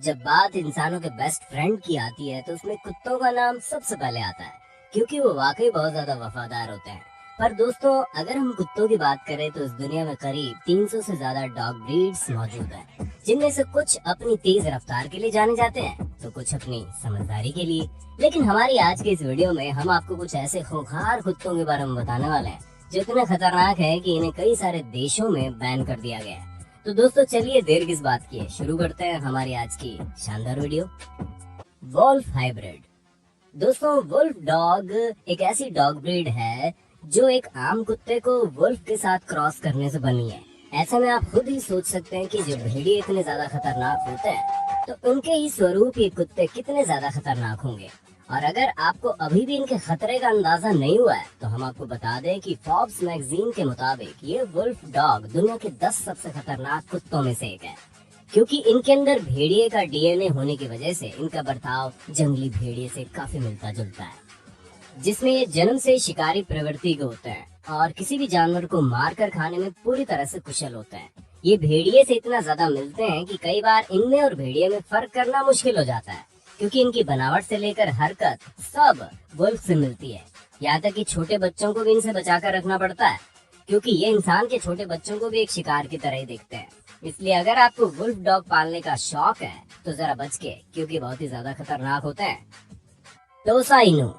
जब बात इंसानों के बेस्ट फ्रेंड की आती है तो उसमें कुत्तों का नाम सबसे पहले आता है, क्योंकि वो वाकई बहुत ज्यादा वफादार होते हैं। पर दोस्तों, अगर हम कुत्तों की बात करें तो इस दुनिया में करीब 300 से ज्यादा डॉग ब्रीड्स मौजूद हैं, जिनमें से कुछ अपनी तेज रफ्तार के लिए जाने जाते हैं तो कुछ अपनी समझदारी के लिए। लेकिन हमारी आज के इस वीडियो में हम आपको कुछ ऐसे खूंखार कुत्तों के बारे में बताने वाले हैं जो इतने खतरनाक है कि इन्हें कई सारे देशों में बैन कर दिया गया है। तो दोस्तों, चलिए देर किस बात की है, शुरू करते हैं हमारी आज की शानदार वीडियो। Wolf hybrid. दोस्तों, वुल्फ डॉग एक ऐसी डॉग ब्रीड है जो एक आम कुत्ते को वुल्फ के साथ क्रॉस करने से बनी है। ऐसे में आप खुद ही सोच सकते हैं कि जब भेड़िए इतने ज्यादा खतरनाक होते हैं तो उनके ही स्वरूप ये कुत्ते कितने ज्यादा खतरनाक होंगे। और अगर आपको अभी भी इनके खतरे का अंदाजा नहीं हुआ है तो हम आपको बता दें कि फोर्ब्स मैगजीन के मुताबिक ये वुल्फ डॉग दुनिया के 10 सबसे खतरनाक कुत्तों में से एक है, क्योंकि इनके अंदर भेड़िए का डीएनए होने की वजह से इनका बर्ताव जंगली भेड़िए से काफी मिलता जुलता है, जिसमें ये जन्म से शिकारी प्रवृत्ति के होते हैं और किसी भी जानवर को मार कर खाने में पूरी तरह से कुशल होते हैं। ये भेड़िए से इतना ज्यादा मिलते हैं कि कई बार इनमें और भेड़िए में फर्क करना मुश्किल हो जाता है, क्योंकि इनकी बनावट से लेकर हरकत सब वुल्फ से मिलती है। यहाँ तक कि छोटे बच्चों को भी इनसे बचाकर रखना पड़ता है, क्योंकि ये इंसान के छोटे बच्चों को भी एक शिकार की तरह ही देखते हैं। इसलिए अगर आपको वुल्फ डॉग पालने का शौक है तो जरा बच के, क्योंकि बहुत ही ज्यादा खतरनाक होते हैं। टोसा इनू।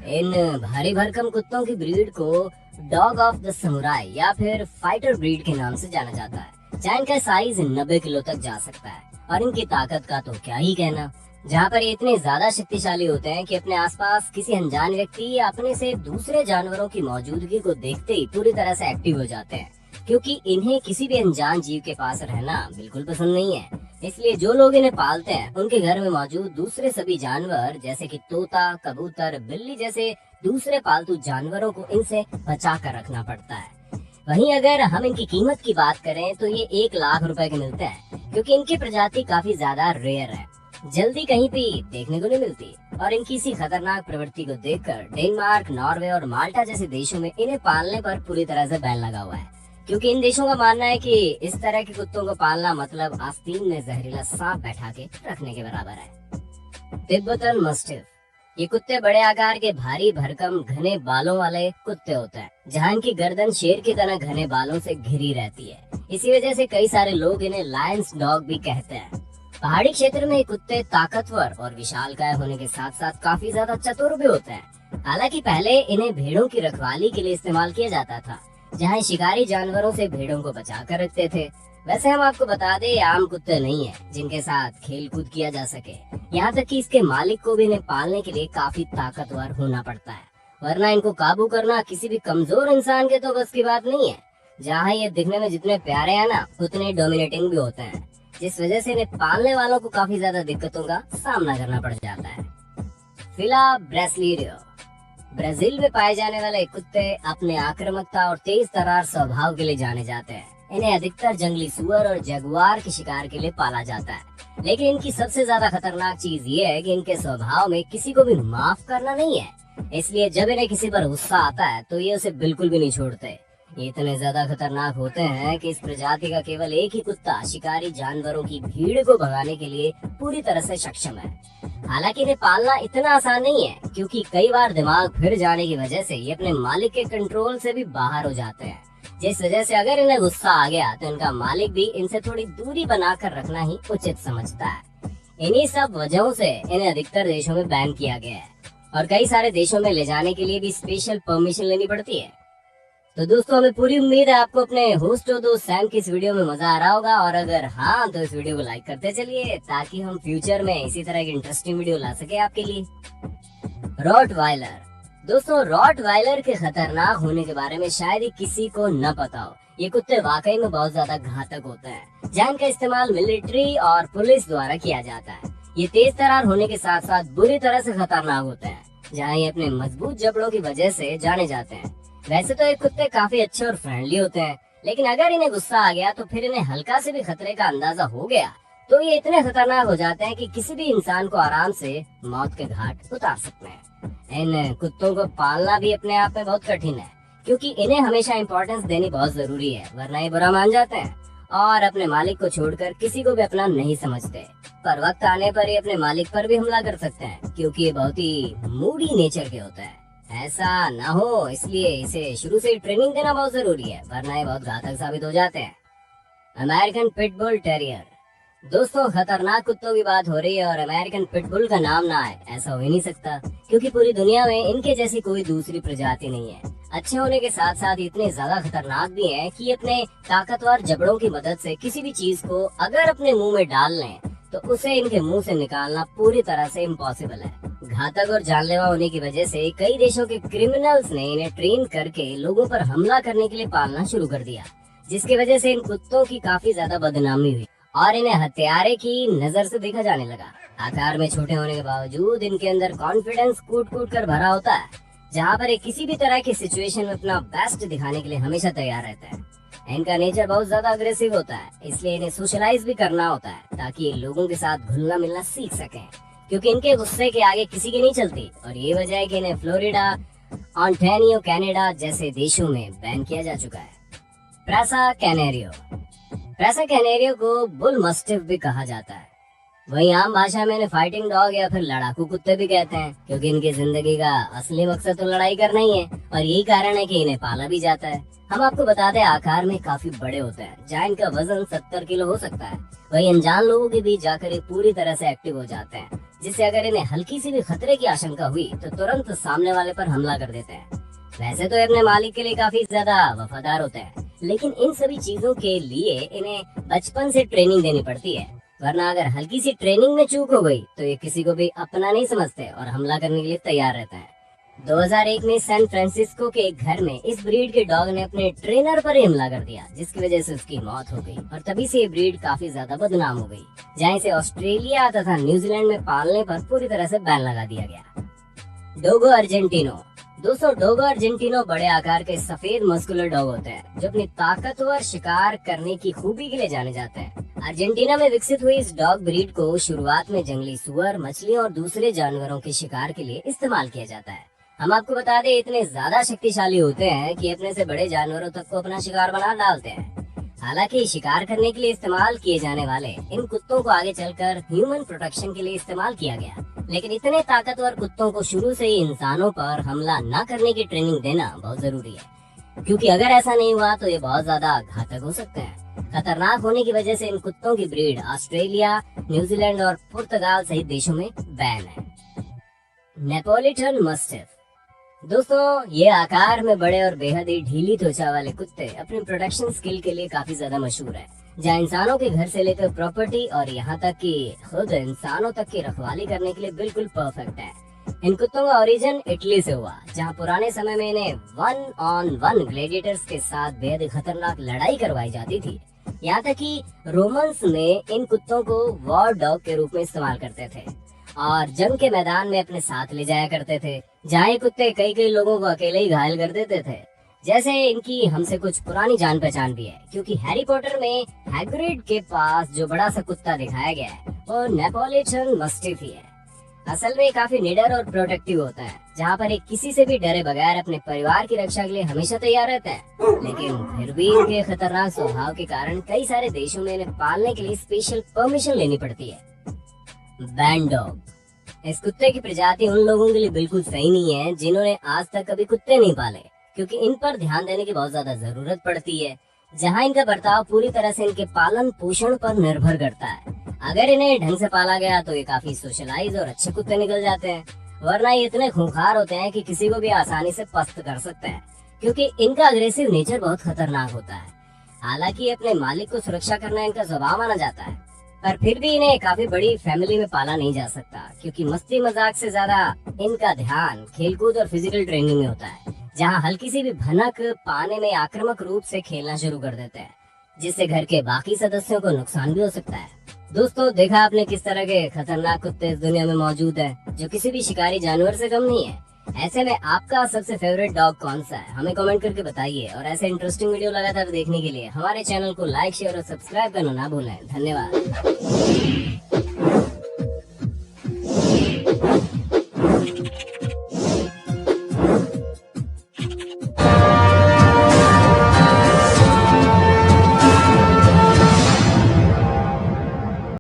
इन भारी भरकम कुत्तों की ब्रीड को डॉग ऑफ द समुराई या फिर फाइटर ब्रीड के नाम से जाना जाता है, जहाँ इनका साइज 90 किलो तक जा सकता है और इनकी ताकत का तो क्या ही कहना, जहाँ पर ये इतने ज्यादा शक्तिशाली होते हैं कि अपने आसपास किसी अनजान व्यक्ति या अपने से दूसरे जानवरों की मौजूदगी को देखते ही पूरी तरह से एक्टिव हो जाते हैं, क्योंकि इन्हें किसी भी अनजान जीव के पास रहना बिल्कुल पसंद नहीं है। इसलिए जो लोग इन्हें पालते हैं उनके घर में मौजूद दूसरे सभी जानवर जैसे कि तोता, कबूतर, बिल्ली जैसे दूसरे पालतू जानवरों को इनसे बचा कर रखना पड़ता है। वहीं अगर हम इनकी कीमत की बात करें तो ये 1 लाख रुपए के मिलते हैं, क्योंकि इनकी प्रजाति काफी ज्यादा रेयर है, जल्दी कहीं भी देखने को नहीं मिलती। और इनकी इसी खतरनाक प्रवृत्ति को देखकर डेनमार्क, नॉर्वे और माल्टा जैसे देशों में इन्हें पालने पर पूरी तरह से बैन लगा हुआ है, क्योंकि इन देशों का मानना है कि इस तरह के कुत्तों को पालना मतलब आस्तीन में जहरीला सांप बैठा के रखने के बराबर है। Tibetan mastiff. ये कुत्ते बड़े आकार के भारी भरकम घने बालों वाले कुत्ते होते हैं, जहाँ इनकी गर्दन शेर की तरह घने बालों से घिरी रहती है। इसी वजह से कई सारे लोग इन्हें लायंस डॉग भी कहते हैं। पहाड़ी क्षेत्र में ये कुत्ते ताकतवर और विशालकाय होने के साथ साथ काफी ज्यादा चतुर भी होते हैं। हालांकि पहले इन्हें भेड़ों की रखवाली के लिए इस्तेमाल किया जाता था, जहाँ शिकारी जानवरों से भेड़ों को बचा कर रखते थे। वैसे हम आपको बता दें, ये आम कुत्ते नहीं है जिनके साथ खेल कूद किया जा सके। यहाँ तक कि इसके मालिक को भी इन्हें पालने के लिए काफी ताकतवर होना पड़ता है, वरना इनको काबू करना किसी भी कमजोर इंसान के तो बस की बात नहीं है। जहाँ ये दिखने में जितने प्यारे हैं ना, उतने डोमिनेटिंग भी होते हैं, जिस वजह से इन्हें पालने वालों को काफी ज्यादा दिक्कतों का सामना करना पड़ जाता है। फिला ब्रेसिलियो। ब्राजील में पाए जाने वाले कुत्ते अपने आक्रामकता और तेज तर्रार स्वभाव के लिए जाने जाते हैं। इन्हें अधिकतर जंगली सुअर और जगुआर के शिकार के लिए पाला जाता है, लेकिन इनकी सबसे ज्यादा खतरनाक चीज ये है कि इनके स्वभाव में किसी को भी माफ करना नहीं है। इसलिए जब इन्हें किसी पर गुस्सा आता है तो ये उसे बिल्कुल भी नहीं छोड़ते। ये इतने ज्यादा खतरनाक होते हैं कि इस प्रजाति का केवल एक ही कुत्ता शिकारी जानवरों की भीड़ को भगाने के लिए पूरी तरह से सक्षम है। हालांकि इन्हें पालना इतना आसान नहीं है, क्योंकि कई बार दिमाग फिर जाने की वजह से ये अपने मालिक के कंट्रोल से भी बाहर हो जाते हैं, जिस वजह से अगर इन्हें गुस्सा आ गया तो इनका मालिक भी इनसे थोड़ी दूरी बनाकर रखना ही उचित समझता है। इन्हीं सब वजहों से इन्हें अधिकतर देशों में बैन किया गया है और कई सारे देशों में ले जाने के लिए भी स्पेशल परमिशन लेनी पड़ती है। तो दोस्तों, हमें पूरी उम्मीद है आपको अपने होस्ट और दोस्त सैम की इस वीडियो में मजा आ रहा होगा, और अगर हाँ तो इस वीडियो को लाइक करते चलिए, ताकि हम फ्यूचर में इसी तरह की इंटरेस्टिंग वीडियो ला सके आपके लिए। रॉटवाइलर। दोस्तों, रॉटवाइलर के खतरनाक होने के बारे में शायद ही किसी को न पता हो। ये कुत्ते वाकई में बहुत ज्यादा घातक होते हैं, जहाँ इनका इस्तेमाल मिलिट्री और पुलिस द्वारा किया जाता है। ये तेज तर्रार होने के साथ साथ बुरी तरह से खतरनाक होते हैं, जहाँ ये अपने मजबूत जबड़ों की वजह से जाने जाते हैं। वैसे तो ये कुत्ते काफी अच्छे और फ्रेंडली होते हैं, लेकिन अगर इन्हें गुस्सा आ गया तो फिर इन्हें हल्का से भी खतरे का अंदाजा हो गया तो ये इतने खतरनाक हो जाते हैं कि किसी भी इंसान को आराम से मौत के घाट उतार सकते हैं। इन कुत्तों को पालना भी अपने आप में बहुत कठिन है, क्योंकि इन्हें हमेशा इम्पोर्टेंस देनी बहुत जरूरी है, वरना ये बुरा मान जाते हैं और अपने मालिक को छोड़कर किसी को भी अपना नहीं समझते। पर वक्त आने पर ये अपने मालिक पर भी हमला कर सकते हैं, क्योंकि ये बहुत ही मूडी नेचर के होता है। ऐसा ना हो इसलिए इसे शुरू से ही ट्रेनिंग देना बहुत जरूरी है, वरना ये बहुत घातक साबित हो जाते हैं। American pitbull terrier. दोस्तों, खतरनाक कुत्तों की बात हो रही है और अमेरिकन पिटबुल का नाम ना आए ऐसा हो ही नहीं सकता, क्योंकि पूरी दुनिया में इनके जैसी कोई दूसरी प्रजाति नहीं है। अच्छे होने के साथ साथ इतने ज्यादा खतरनाक भी हैं कि अपने ताकतवर जबड़ों की मदद से किसी भी चीज को अगर अपने मुंह में डाल लें तो उसे इनके मुंह से निकालना पूरी तरह से इम्पॉसिबल है। घातक और जानलेवा होने की वजह से कई देशों के क्रिमिनल्स ने इन्हें ट्रेन करके लोगों पर हमला करने के लिए पालना शुरू कर दिया, जिसकी वजह से इन कुत्तों की काफी ज्यादा बदनामी हुई और इन्हें हत्यारे की नजर से देखा जाने लगा। आकार में छोटे होने के बावजूद इनके अंदर कॉन्फिडेंस कूट कूट कर भरा होता है, जहाँ पर ये किसी भी तरह की सिचुएशन में अपना बेस्ट दिखाने के लिए हमेशा तैयार रहता है। इनका नेचर बहुत ज्यादा अग्रेसिव होता है, इसलिए इन्हें सोशलाइज भी करना होता है ताकि ये लोगों के साथ घुलना मिलना सीख सकें, क्योंकि इनके गुस्से के आगे किसी की नहीं चलती। और ये वजह है कि इन्हें फ्लोरिडा, ऑन्टेरियो, कनाडा जैसे देशों में बैन किया जा चुका है। प्रेसा कैनेरियो। प्रेसा कैनेरियो को बुल मस्टिफ भी कहा जाता है। वहीं आम भाषा में इन्हें फाइटिंग डॉग या फिर लड़ाकू कुत्ते भी कहते हैं, क्योंकि इनकी जिंदगी का असली मकसद तो लड़ाई करना ही है और यही कारण है कि इन्हें पाला भी जाता है। हम आपको बता दें, आकार में काफी बड़े होते हैं, जहाँ इनका वजन 70 किलो हो सकता है। वही अनजान लोगों के बीच जाकर ये पूरी तरह से एक्टिव हो जाते हैं, जिससे अगर इन्हें हल्की सी भी खतरे की आशंका हुई तो तुरंत सामने वाले पर हमला कर देते हैं। वैसे तो ये अपने मालिक के लिए काफी ज्यादा वफादार होते हैं, लेकिन इन सभी चीजों के लिए इन्हें बचपन से ट्रेनिंग देनी पड़ती है, वरना अगर हल्की सी ट्रेनिंग में चूक हो गई तो ये किसी को भी अपना नहीं समझते और हमला करने के लिए तैयार रहता है। 2001 में सैन फ्रांसिस्को के एक घर में इस ब्रीड के डॉग ने अपने ट्रेनर पर ही हमला कर दिया, जिसकी वजह से उसकी मौत हो गई और तभी से ये ब्रीड काफी ज्यादा बदनाम हो गई, जहाँ इसे ऑस्ट्रेलिया तथा न्यूजीलैंड में पालने पर पूरी तरह से बैन लगा दिया गया। डोगो अर्जेंटिनो। दोस्तों, डोगो अर्जेंटिनो बड़े आकार के सफेद मस्कुलर डॉग होते हैं, जो अपनी ताकतवर शिकार करने की खूबी के लिए जाने जाते हैं। अर्जेंटीना में विकसित हुई इस डॉग ब्रीड को शुरुआत में जंगली सुअर, मछलियों और दूसरे जानवरों के शिकार के लिए इस्तेमाल किया जाता है। हम आपको बता दें, इतने ज्यादा शक्तिशाली होते हैं कि अपने से बड़े जानवरों तक को अपना शिकार बना डालते हैं। हालांकि शिकार करने के लिए इस्तेमाल किए जाने वाले इन कुत्तों को आगे चलकर ह्यूमन प्रोटेक्शन के लिए इस्तेमाल किया गया, लेकिन इतने ताकतवर कुत्तों को शुरू से ही इंसानों पर हमला न करने की ट्रेनिंग देना बहुत जरूरी है, क्योंकि अगर ऐसा नहीं हुआ तो ये बहुत ज्यादा घातक हो सकते हैं। खतरनाक होने की वजह से इन कुत्तों की ब्रीड ऑस्ट्रेलिया, न्यूजीलैंड और पुर्तगाल सहित देशों में बैन है। Neapolitan mastiff. दोस्तों, ये आकार में बड़े और बेहद ही ढीली त्वचा वाले कुत्ते अपने प्रोटेक्शन स्किल के लिए काफी ज्यादा मशहूर है, जहाँ इंसानों के घर से लेकर प्रॉपर्टी और यहाँ तक कि खुद इंसानों तक की रखवाली करने के लिए बिल्कुल परफेक्ट है। इन कुत्तों का ओरिजिन इटली से हुआ, जहाँ पुराने समय में इन्हें 1-on-1 ग्लेडिएटर्स के साथ बेहद खतरनाक लड़ाई करवाई जाती थी। यहाँ तक कि रोमन्स ने इन कुत्तों को वॉर डॉग के रूप में इस्तेमाल करते थे और जंग के मैदान में अपने साथ ले जाया करते थे, जहाँ ये कुत्ते कई लोगों को अकेले ही घायल कर देते थे। जैसे इनकी हमसे कुछ पुरानी जान पहचान भी है, क्योंकि हैरी पॉटर में हैग्रिड के पास जो बड़ा सा कुत्ता दिखाया गया है वो नेपोलिटन मस्टिफ ही है। असल में काफी निडर और प्रोटेक्टिव होता है, जहाँ पर एक किसी से भी डरे बगैर अपने परिवार की रक्षा के लिए हमेशा तैयार रहता है। लेकिन फिर भी इनके खतरनाक स्वभाव के कारण कई सारे देशों में इन्हें पालने के लिए स्पेशल परमिशन लेनी पड़ती है। Ban dog. इस कुत्ते की प्रजाति उन लोगों के लिए बिल्कुल सही नहीं है जिन्होंने आज तक कभी कुत्ते नहीं पाले, क्योंकि इन पर ध्यान देने की बहुत ज्यादा जरूरत पड़ती है, जहाँ इनका बर्ताव पूरी तरह से इनके पालन पोषण पर निर्भर करता है। अगर इन्हें ढंग से पाला गया तो ये काफी सोशलाइज और अच्छे कुत्ते निकल जाते हैं, वरना ये इतने खूंखार होते हैं कि किसी को भी आसानी से पस्त कर सकते हैं, क्योंकि इनका अग्रेसिव नेचर बहुत खतरनाक होता है। हालांकि अपने मालिक को सुरक्षा करना इनका स्वभाव माना जाता है, पर फिर भी इन्हें काफी बड़ी फैमिली में पाला नहीं जा सकता, क्योंकि मस्ती मजाक से ज्यादा इनका ध्यान खेलकूद और फिजिकल ट्रेनिंग में होता है, जहाँ हल्की सी भी भनक पाने में आक्रामक रूप से खेलना शुरू कर देते हैं, जिससे घर के बाकी सदस्यों को नुकसान भी हो सकता है। दोस्तों, देखा आपने किस तरह के खतरनाक कुत्ते इस दुनिया में मौजूद हैं, जो किसी भी शिकारी जानवर से कम नहीं है। ऐसे में आपका सबसे फेवरेट डॉग कौन सा है, हमें कमेंट करके बताइए। और ऐसे इंटरेस्टिंग वीडियो लगातार देखने के लिए हमारे चैनल को लाइक, शेयर और सब्सक्राइब करना ना भूलें। धन्यवाद।